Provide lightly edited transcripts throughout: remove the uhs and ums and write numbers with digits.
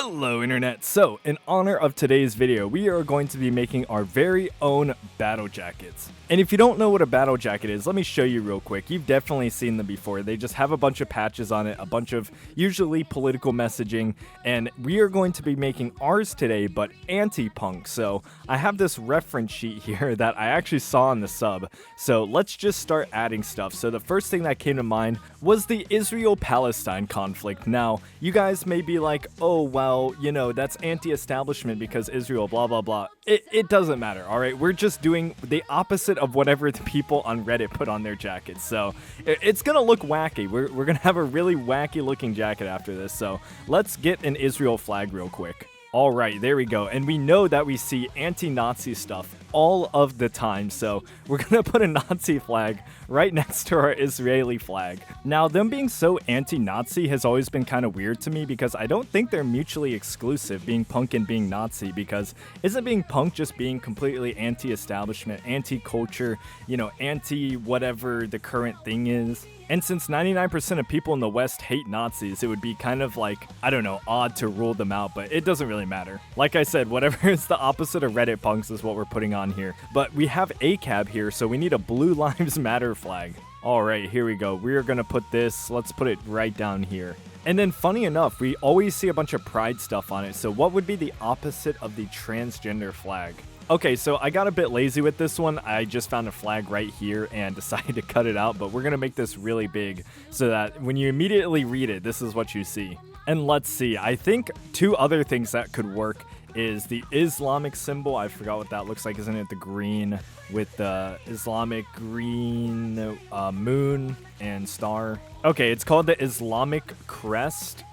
Hello internet! So, in honor of today's video, we are going to be making our very own battle jackets. And if you don't know what a battle jacket is, let me show you real quick. You've definitely seen them before. They just have a bunch of patches on it, a bunch of usually political messaging, and we are going to be making ours today, but anti-punk. So, I have this reference sheet here that I actually saw on the sub. So, let's just start adding stuff. So, the first thing that came to mind was the Israel-Palestine conflict. Now, you guys may be like, oh, well, you know, that's anti-establishment because Israel, blah, blah, blah. It doesn't matter, all right? We're just doing the opposite of whatever the people on Reddit put on their jackets. So it's going to look wacky. We're going to have a really wacky looking jacket after this. So let's get an Israel flag real quick. All right, there we go. And we know that we see anti-Nazi stuff all of the time. So we're going to put a Nazi flag right next to our Israeli flag. Now, them being so anti-Nazi has always been kind of weird to me because I don't think they're mutually exclusive, being punk and being Nazi, because isn't being punk just being completely anti-establishment, anti-culture, you know, anti-whatever the current thing is? And since 99% of people in the West hate Nazis, it would be kind of like, I don't know, odd to rule them out, but it doesn't really matter. Like I said, whatever is the opposite of Reddit punks is what we're putting on here. But we have ACAB here, so we need a Blue Lives Matter flag. All right, here we go. We're going to put this, let's put it right down here. And then funny enough, we always see a bunch of pride stuff on it. So what would be the opposite of the transgender flag? Okay, so I got a bit lazy with this one. I just found a flag right here and decided to cut it out, but we're going to make this really big so that when you immediately read it, this is what you see. And let's see, I think two other things that could work is the Islamic symbol. I forgot what that looks like. Isn't it the green with the Islamic green moon and star? Okay, it's called the Islamic crescent,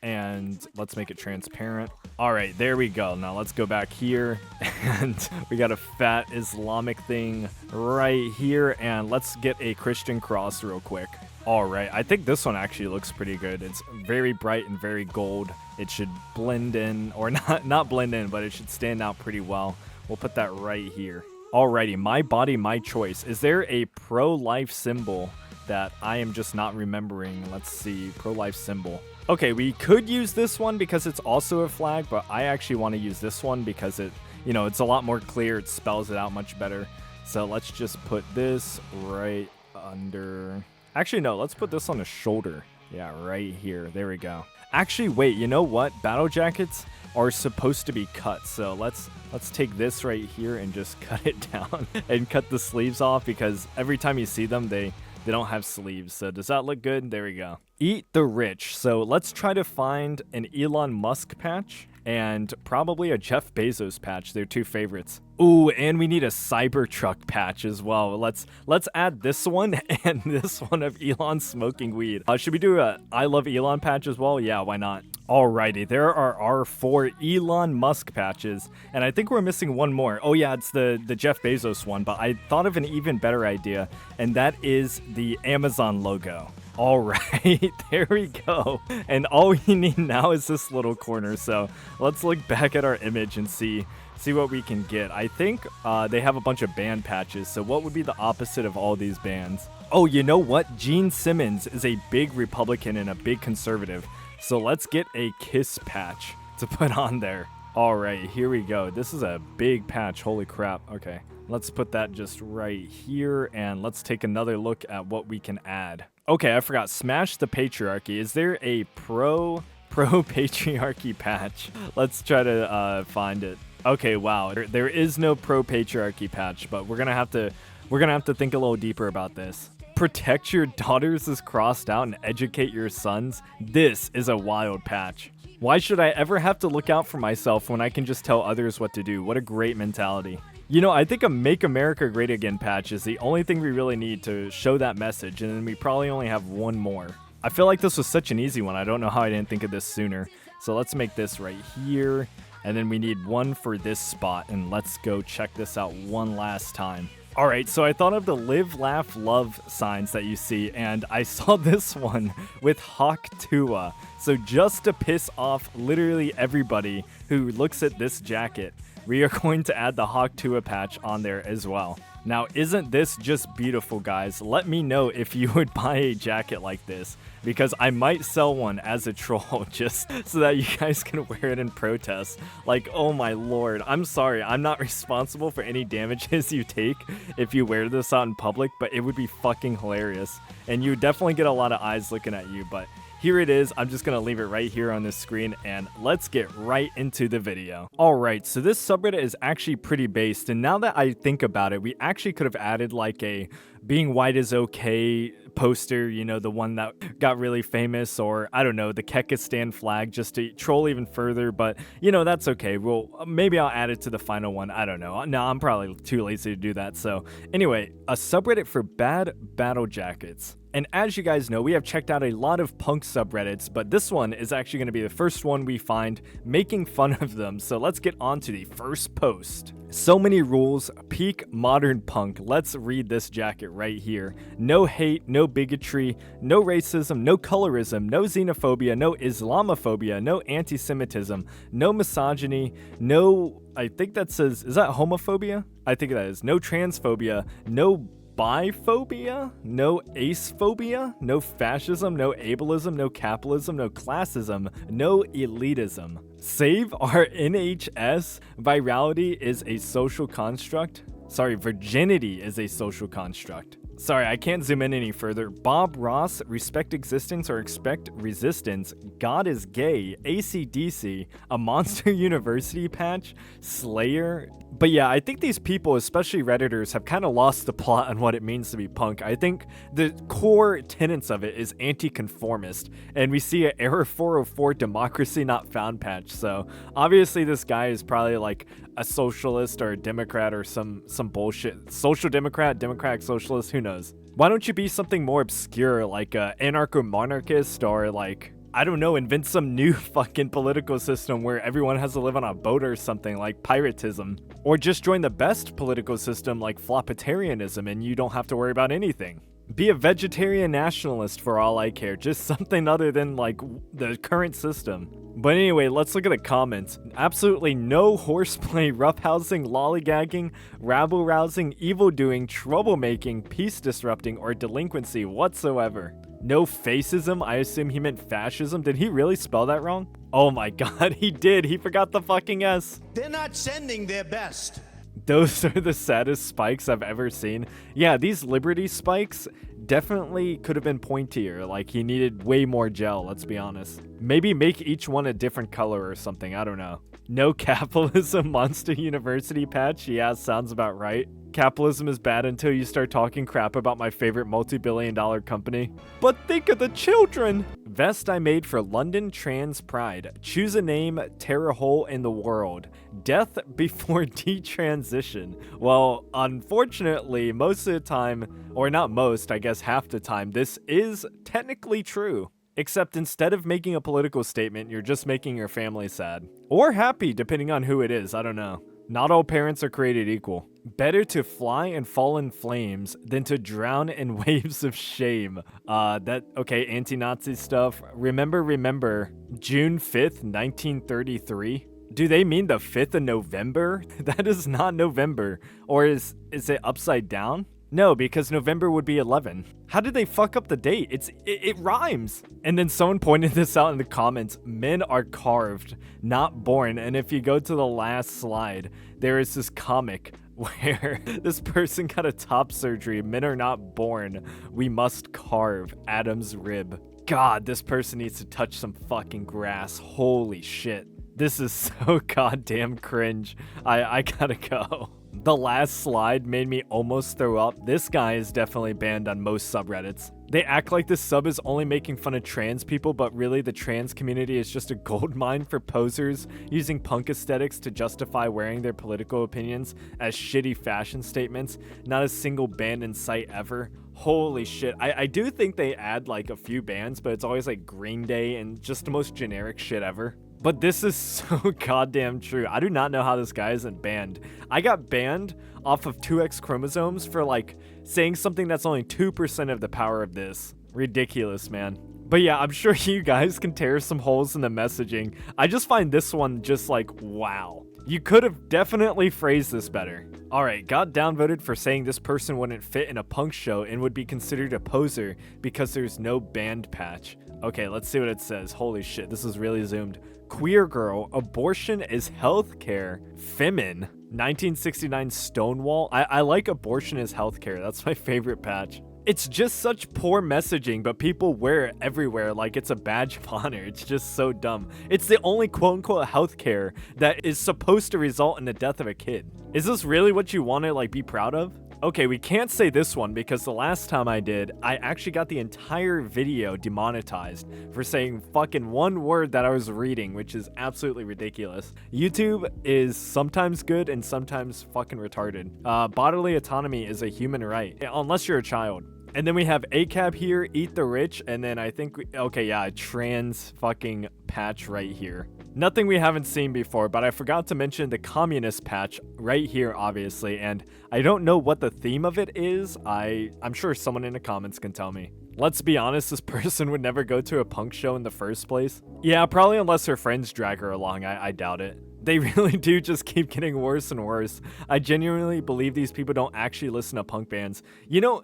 and let's make it transparent. All right, there we go. Now let's go back here, and we got a fat Islamic thing right here, and let's get a Christian cross real quick. All right, I think this one actually looks pretty good. It's very bright and very gold. It should blend in, or not blend in, but it should stand out pretty well. We'll put that right here. Alrighty, my body, my choice. Is there a pro-life symbol that I am just not remembering? Let's see, pro-life symbol. Okay, we could use this one because it's also a flag, but I actually want to use this one because it, you know, it's a lot more clear. It spells it out much better. So let's just put this right under. Actually, no, let's put this on the shoulder. Yeah, right here. There we go. Actually, wait, you know what? Battle jackets are supposed to be cut. So let's take this right here and just cut it down and cut the sleeves off, because every time you see them, they don't have sleeves. So does that look good? There we go. Eat the rich. So let's try to find an Elon Musk patch and probably a Jeff Bezos patch. They're two favorites. Ooh, and we need a Cybertruck patch as well. Let's add this one and this one of Elon smoking weed. Should we do a I love Elon patch as well? Yeah, why not? Alrighty, there are our 4 Elon Musk patches, and I think we're missing one more. Oh yeah, it's the Jeff Bezos one, but I thought of an even better idea, and that is the Amazon logo. All right, there we go. And all we need now is this little corner. So let's look back at our image and see what we can get. I think they have a bunch of band patches. So what would be the opposite of all these bands? Oh, you know what? Gene Simmons is a big Republican and a big conservative. So let's get a Kiss patch to put on there. All right, here we go. This is a big patch. Holy crap. Okay, let's put that just right here, and let's take another look at what we can add. Okay, I forgot. Smash the patriarchy. Is there a pro patriarchy patch? Let's try to find it. Okay, wow. There is no pro patriarchy patch, but we're gonna have to think a little deeper about this. Protect your daughters is crossed out and educate your sons. This is a wild patch. Why should I ever have to look out for myself when I can just tell others what to do? What a great mentality. You know, I think a Make America Great Again patch is the only thing we really need to show that message, and then we probably only have one more. I feel like this was such an easy one. I don't know how I didn't think of this sooner. So let's make this right here, and then we need one for this spot, and let's go check this out one last time. All right, so I thought of the live, laugh, love signs that you see, and I saw this one with Hawk Tua. So just to piss off literally everybody who looks at this jacket, we are going to add the Hawk Tua patch on there as well. Now, isn't this just beautiful, guys? Let me know if you would buy a jacket like this, because I might sell one as a troll just so that you guys can wear it in protest. Like, oh my lord, I'm sorry, I'm not responsible for any damages you take if you wear this out in public, but it would be fucking hilarious. And you would definitely get a lot of eyes looking at you, but here it is. I'm just going to leave it right here on the screen, and let's get right into the video. Alright, so this subreddit is actually pretty based, and now that I think about it, we actually could have added like a being white is okay poster, you know, the one that got really famous, or I don't know, the Kekistan flag, just to troll even further, but you know, that's okay. Well, maybe I'll add it to the final one. I don't know. No, I'm probably too lazy to do that. So anyway, a subreddit for bad battle jackets. And as you guys know, we have checked out a lot of punk subreddits, but this one is actually going to be the first one we find making fun of them. So let's get on to the first post. So many rules, peak modern punk. Let's read this jacket right here. No hate, no bigotry, no racism, no colorism, no xenophobia, no Islamophobia, no anti-Semitism, no misogyny, no, I think that says, is that homophobia? I think that is. No transphobia, no biphobia, no acephobia, no fascism, no ableism, no capitalism, no classism, no elitism. Save our NHS. Virality is a social construct. Sorry, virginity is a social construct. Sorry, I can't zoom in any further. Bob Ross, respect existence or expect resistance. God is gay. AC/DC, a Monster University patch. Slayer. But yeah, I think these people, especially Redditors, have kind of lost the plot on what it means to be punk. I think the core tenets of it is anti-conformist, and we see an Error 404 democracy not found patch. So obviously this guy is probably like a socialist or a Democrat or some bullshit. Social Democrat, Democratic Socialist, who knows? Why don't you be something more obscure, like a anarcho-monarchist, or like, I don't know, invent some new fucking political system where everyone has to live on a boat or something, like piratism. Or just join the best political system like floppitarianism and you don't have to worry about anything. Be a vegetarian nationalist for all I care, just something other than like the current system. But anyway, let's look at the comments. Absolutely no horseplay, roughhousing, lollygagging, rabble-rousing, evil-doing, troublemaking, peace-disrupting, or delinquency whatsoever. No fascism? I assume he meant fascism. Did he really spell that wrong? Oh my god, he did. He forgot the fucking S. They're not sending their best. Those are the saddest spikes I've ever seen. Yeah, these Liberty spikes definitely could have been pointier. Like, he needed way more gel, let's be honest. Maybe make each one a different color or something, I don't know. No capitalism Monster University patch? Yeah, sounds about right. Capitalism is bad until you start talking crap about my favorite multi-billion-dollar company. But think of the children! Vest I made for London Trans Pride. Choose a name, tear a hole in the world. Death before detransition. Well, unfortunately, most of the time, or not most, I guess half the time, this is technically true. Except instead of making a political statement, you're just making your family sad. Or happy, depending on who it is, I don't know. Not all parents are created equal. Better to fly and fall in flames than to drown in waves of shame. Okay, anti-Nazi stuff. Remember, June 5th, 1933? Do they mean the 5th of November? That is not November. Or is it upside down? No, because November would be 11. How did they fuck up the date? It rhymes. And then someone pointed this out in the comments. Men are carved, not born. And if you go to the last slide, there is this comic where this person got a top surgery. Men are not born. We must carve Adam's rib. God, this person needs to touch some fucking grass. Holy shit. This is so goddamn cringe. I gotta go. The last slide made me almost throw up. This guy is definitely banned on most subreddits. They act like this sub is only making fun of trans people, but really the trans community is just a goldmine for posers using punk aesthetics to justify wearing their political opinions as shitty fashion statements. Not a single ban in sight ever. Holy shit. I do think they add like a few bans, but it's always like Green Day and just the most generic shit ever. But this is so goddamn true. I do not know how this guy isn't banned. I got banned off of 2X chromosomes for like saying something that's only 2% of the power of this. Ridiculous, man. But yeah, I'm sure you guys can tear some holes in the messaging. I just find this one just like, wow. You could have definitely phrased this better. Alright, got downvoted for saying this person wouldn't fit in a punk show and would be considered a poser because there's no band patch. Okay, let's see what it says. Holy shit, this is really zoomed. Queer girl, abortion is healthcare. Femin, 1969 Stonewall. I like abortion is healthcare. That's my favorite patch. It's just such poor messaging, but people wear it everywhere like it's a badge of honor. It's just so dumb. It's the only quote-unquote healthcare that is supposed to result in the death of a kid. Is this really what you want to like be proud of? Okay, we can't say this one because the last time I did, I actually got the entire video demonetized for saying fucking one word that I was reading, which is absolutely ridiculous. YouTube is sometimes good and sometimes fucking retarded. Bodily autonomy is a human right, unless you're a child. And then we have ACAB here, eat the rich, and then I think, okay, yeah, trans fucking patch right here. Nothing we haven't seen before, but I forgot to mention the communist patch right here, obviously, and I don't know what the theme of it is. I'm sure someone in the comments can tell me. Let's be honest, this person would never go to a punk show in the first place. Yeah, probably unless her friends drag her along, I doubt it. They really do just keep getting worse and worse. I genuinely believe these people don't actually listen to punk bands. You know,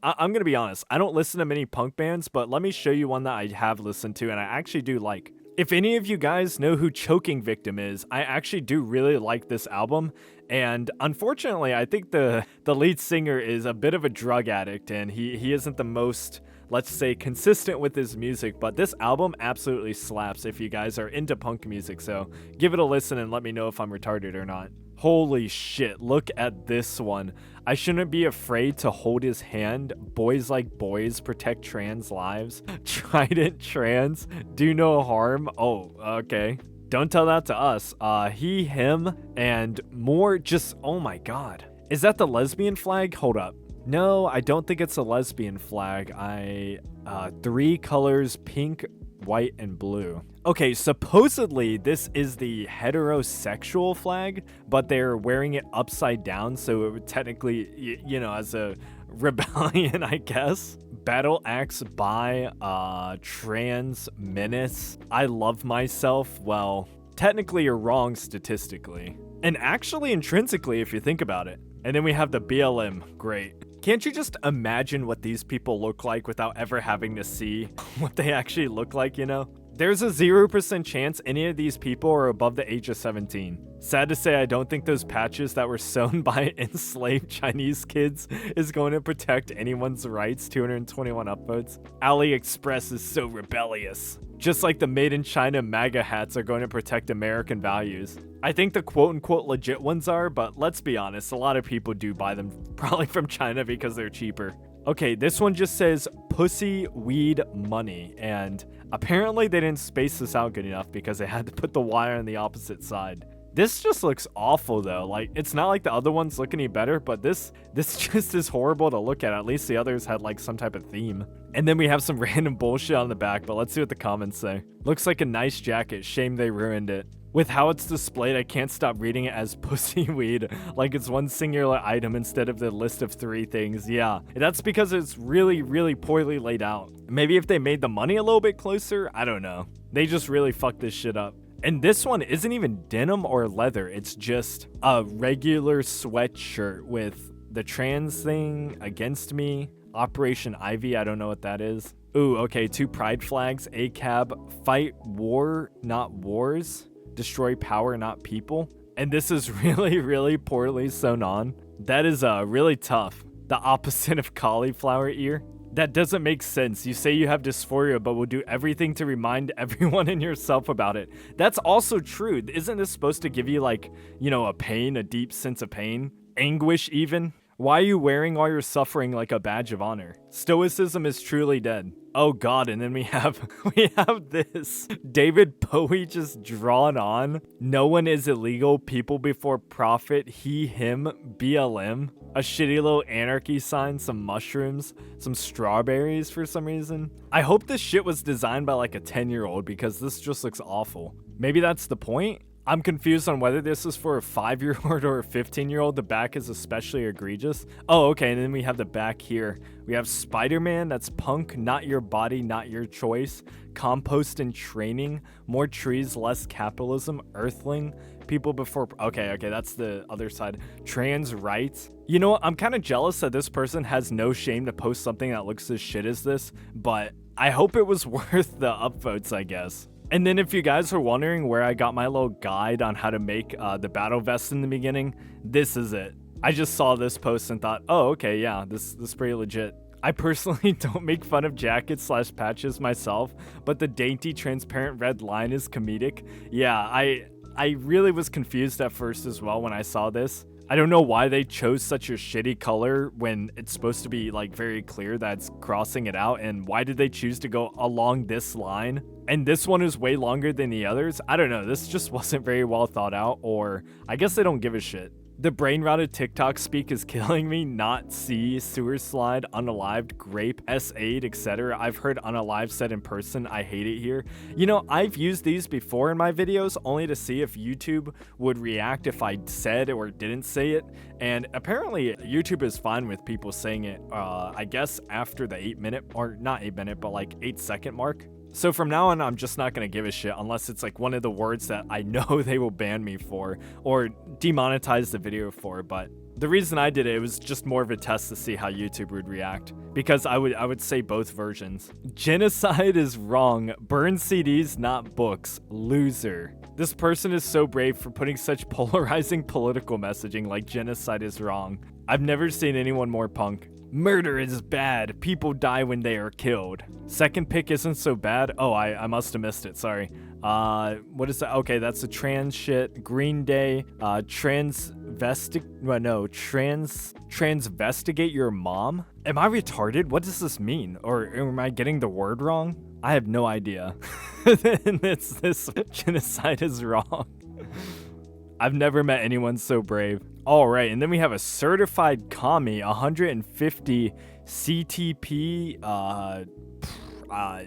I'm gonna be honest, I don't listen to many punk bands, but let me show you one that I have listened to and I actually do like. If any of you guys know who Choking Victim is, I actually do really like this album. And unfortunately, I think the lead singer is a bit of a drug addict and he isn't the most, let's say, consistent with his music, but this album absolutely slaps if you guys are into punk music, so give it a listen and let me know if I'm retarded or not. Holy shit, look at this one. I shouldn't be afraid to hold his hand. Boys like boys, protect trans lives. Trident trans, do no harm. Oh, okay. Don't tell that to us. He, him, and more just, oh my god. Is that the lesbian flag? Hold up. No, I don't think it's a lesbian flag. 3 colors, pink, white, and blue. Okay, supposedly this is the heterosexual flag, but they're wearing it upside down, so it would technically, you know, as a rebellion, I guess. Battle axe by trans menace. I love myself. Well, technically you're wrong statistically. And actually intrinsically if you think about it. And then we have the BLM. Great. Can't you just imagine what these people look like without ever having to see what they actually look like, you know? There's a 0% chance any of these people are above the age of 17. Sad to say, I don't think those patches that were sewn by enslaved Chinese kids is going to protect anyone's rights. 221 upvotes. AliExpress is so rebellious. Just like the Made in China MAGA hats are going to protect American values. I think the quote-unquote legit ones are, but let's be honest, a lot of people do buy them probably from China because they're cheaper. Okay, this one just says pussy, weed, money, and apparently they didn't space this out good enough because they had to put the wire on the opposite side. This just looks awful though. Like, it's not like the other ones look any better, but this just is horrible to look at least the others had like some type of theme. And then we have some random bullshit on the back, but let's see what the comments say. Looks like a nice jacket, shame they ruined it. With how it's displayed, I can't stop reading it as pussy weed, like it's one singular item instead of the list of 3 things. Yeah, that's because it's really, really poorly laid out. Maybe if they made the money a little bit closer, I don't know. They just really fucked this shit up. And this one isn't even denim or leather, it's just a regular sweatshirt with the trans thing against me. Operation Ivy, I don't know what that is. Ooh, okay, 2 pride flags, ACAB, fight war, not wars. Destroy power, not people. And this is really, really poorly sewn on. That is really tough. The opposite of cauliflower ear. That doesn't make sense. You say you have dysphoria, but will do everything to remind everyone and yourself about it. That's also true. Isn't this supposed to give you like, you know, a pain, a deep sense of pain? Anguish even? Why are you wearing all your suffering like a badge of honor? Stoicism is truly dead. Oh god, and then we have this. David Bowie just drawn on. No one is illegal, people before profit, he, him, BLM. A shitty little anarchy sign, some mushrooms, some strawberries for some reason. I hope this shit was designed by like a 10-year-old because this just looks awful. Maybe that's the point? I'm confused on whether this is for a 5-year-old or a 15-year-old. The back is especially egregious. Oh, okay, and then we have the back here. We have Spiderman, that's punk, not your body, not your choice. Compost and training, more trees, less capitalism. Earthling, people before, okay, that's the other side. Trans rights. You know what, I'm kind of jealous that this person has no shame to post something that looks as shit as this, but I hope it was worth the upvotes, I guess. And then if you guys are wondering where I got my little guide on how to make the battle vest in the beginning, this is it. I just saw this post and thought, oh, okay, yeah, this is pretty legit. I personally don't make fun of jackets / patches myself, but the dainty transparent red line is comedic. Yeah, I really was confused at first as well when I saw this. I don't know why they chose such a shitty color when it's supposed to be like very clear that it's crossing it out, and why did they choose to go along this line? And this one is way longer than the others. I don't know, this just wasn't very well thought out, or I guess they don't give a shit. The brain rotted TikTok speak is killing me. Not C, sewer slide, unalived, grape, S8, etc. I've heard unalive said in person. I hate it here. You know, I've used these before in my videos only to see if YouTube would react if I said or didn't say it. And apparently YouTube is fine with people saying it, I guess after the 8-minute, or not 8-minute, but like 8-second mark. So from now on, I'm just not going to give a shit unless it's like one of the words that I know they will ban me for or demonetize the video for. But the reason I did it was just more of a test to see how YouTube would react, because I would say both versions. Genocide is wrong. Burn CDs, not books. Loser. This person is so brave for putting such polarizing political messaging like genocide is wrong. I've never seen anyone more punk. Murder is bad. People die when they are killed. Second pick isn't so bad. Oh, I must have missed it. Sorry. What is that? Okay, that's a trans shit. Green Day. Transvestigate your mom? Am I retarded? What does this mean? Or am I getting the word wrong? I have no idea. This genocide is wrong. I've never met anyone so brave. All right, and then we have a certified commie, 150 CTP.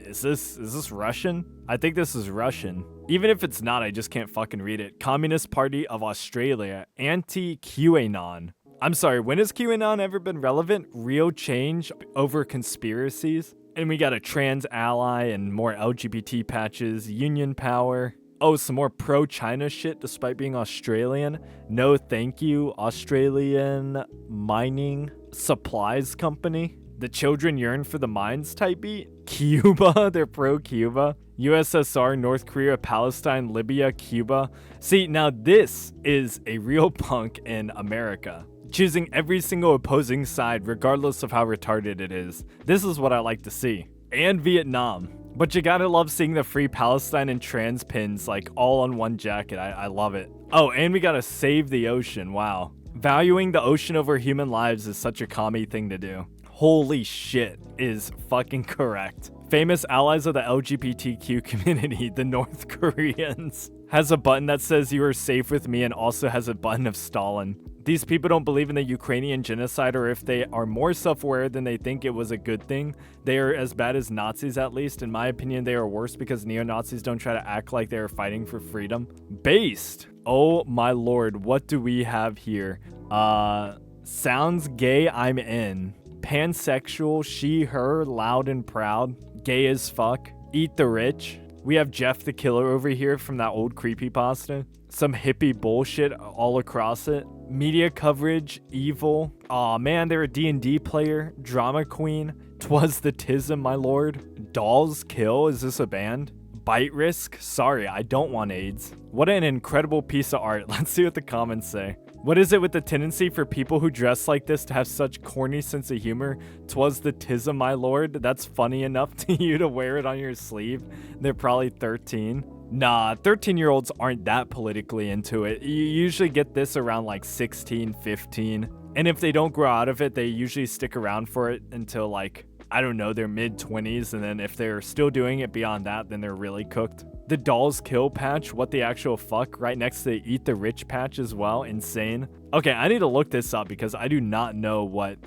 Is this Russian? I think this is Russian. Even if it's not, I just can't fucking read it. Communist Party of Australia, anti-QAnon. I'm sorry, when has QAnon ever been relevant? Real change over conspiracies? And we got a trans ally and more LGBT patches, union power. Oh, some more pro-China shit despite being Australian. No thank you, Australian mining supplies company. The children yearn for the mines type beat. Cuba, they're pro-Cuba. USSR, North Korea, Palestine, Libya, Cuba. See, now this is a real punk in America. Choosing every single opposing side regardless of how retarded it is. This is what I like to see. And Vietnam. But you gotta love seeing the free Palestine and trans pins like all on one jacket. I love it. Oh, and we gotta save the ocean. Wow. Valuing the ocean over human lives is such a commie thing to do. Holy shit is fucking correct. Famous allies of the LGBTQ community, the North Koreans, has a button that says you are safe with me and also has a button of Stalin. These people don't believe in the Ukrainian genocide, or if they are more self-aware than they think it was a good thing, they are as bad as Nazis at least. In my opinion, they are worse because neo-Nazis don't try to act like they are fighting for freedom. Based. Oh my lord, what do we have here? Sounds gay, I'm in. Pansexual, she, her, loud and proud. Gay as fuck. Eat the rich. We have Jeff the Killer over here from that old creepypasta. Some hippie bullshit all across it. Media coverage, evil. Aw man, they're a D&D player. Drama queen. Twas the Tism, my lord. Dolls Kill, is this a band? Bite risk? Sorry, I don't want AIDS. What an incredible piece of art. Let's see what the comments say. What is it with the tendency for people who dress like this to have such corny sense of humor? Twas the Tism, my lord. That's funny enough to you to wear it on your sleeve. They're probably 13. Nah, 13-year-olds aren't that politically into it. You usually get this around like 16, 15. And if they don't grow out of it, they usually stick around for it until like, I don't know, their mid-20s. And then if they're still doing it beyond that, then they're really cooked. The Dolls Kill patch, what the actual fuck, right next to the Eat the Rich patch as well, insane. Okay, I need to look this up because I do not know what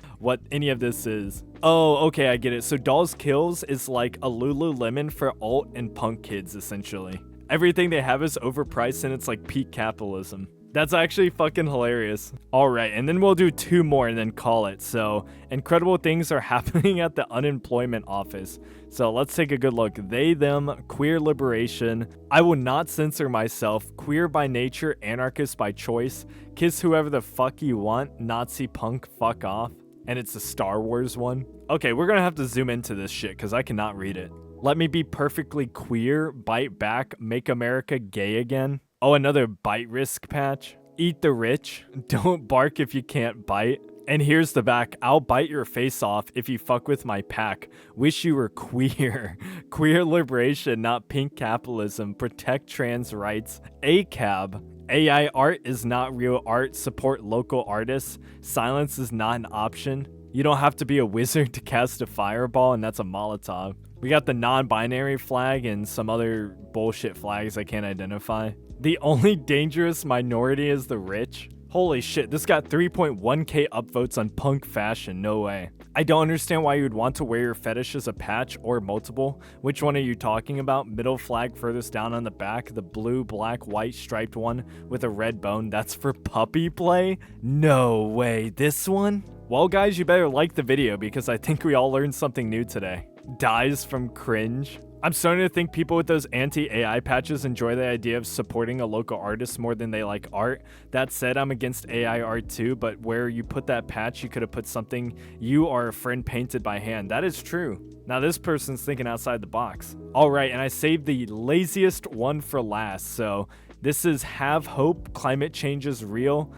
any of this is. Oh, okay, I get it. So Dolls Kills is like a Lululemon for alt and punk kids, essentially. Everything they have is overpriced and it's like peak capitalism. That's actually fucking hilarious. All right, and then we'll do 2 more and then call it. So, incredible things are happening at the unemployment office. So let's take a good look. They, them, queer liberation. I will not censor myself. Queer by nature, anarchist by choice. Kiss whoever the fuck you want. Nazi punk, fuck off. And it's a Star Wars one. Okay, we're gonna have to zoom into this shit because I cannot read it. Let me be perfectly queer. Bite back. Make America gay again. Oh, another bite risk patch. Eat the rich. Don't bark if you can't bite. And here's the back. I'll bite your face off if you fuck with my pack. Wish you were queer. Queer liberation, not pink capitalism. Protect trans rights. ACAB. AI art is not real art. Support local artists. Silence is not an option. You don't have to be a wizard to cast a fireball, and that's a Molotov. We got the non-binary flag and some other bullshit flags I can't identify. The only dangerous minority is the rich. Holy shit, this got 3.1k upvotes on punk fashion, no way. I don't understand why you would want to wear your fetish as a patch or multiple. Which one are you talking about? Middle flag furthest down on the back, the blue, black, white striped one with a red bone, that's for puppy play? No way, this one? Well guys, you better like the video because I think we all learned something new today. Dies from Cringe. I'm starting to think people with those anti-AI patches enjoy the idea of supporting a local artist more than they like art. That said, I'm against AI art too, but where you put that patch, you could have put something you or a friend painted by hand. That is true. Now this person's thinking outside the box. All right, and I saved the laziest one for last, so this is have hope, climate change is real.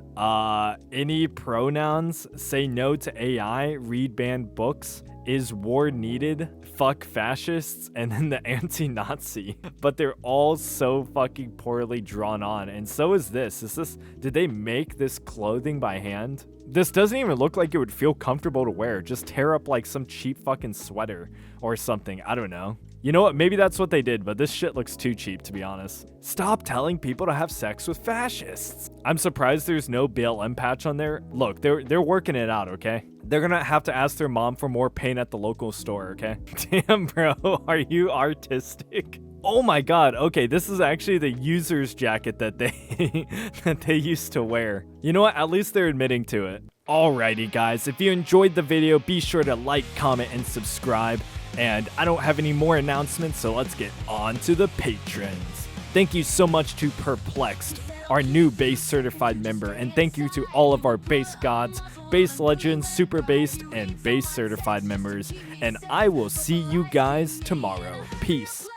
Any pronouns, say no to AI, read banned books. Is war needed? Fuck fascists, and then the anti-Nazi. But they're all so fucking poorly drawn on, and so is this. Did they make this clothing by hand? This doesn't even look like it would feel comfortable to wear. Just tear up like some cheap fucking sweater or something. I don't know. You know what? Maybe that's what they did, but this shit looks too cheap, to be honest. Stop telling people to have sex with fascists. I'm surprised there's no BLM patch on there. Look, they're working it out, okay? They're gonna have to ask their mom for more paint at the local store, okay? Damn, bro, are you artistic? Oh my god, okay, this is actually the user's jacket that they that they used to wear. You know what? At least they're admitting to it. Alrighty, guys, if you enjoyed the video, be sure to like, comment, and subscribe. And I don't have any more announcements, so let's get on to the patrons. Thank you so much to Perplexed, our new base certified member, and thank you to all of our base gods, base legends, super based, and base certified members. And I will see you guys tomorrow. Peace.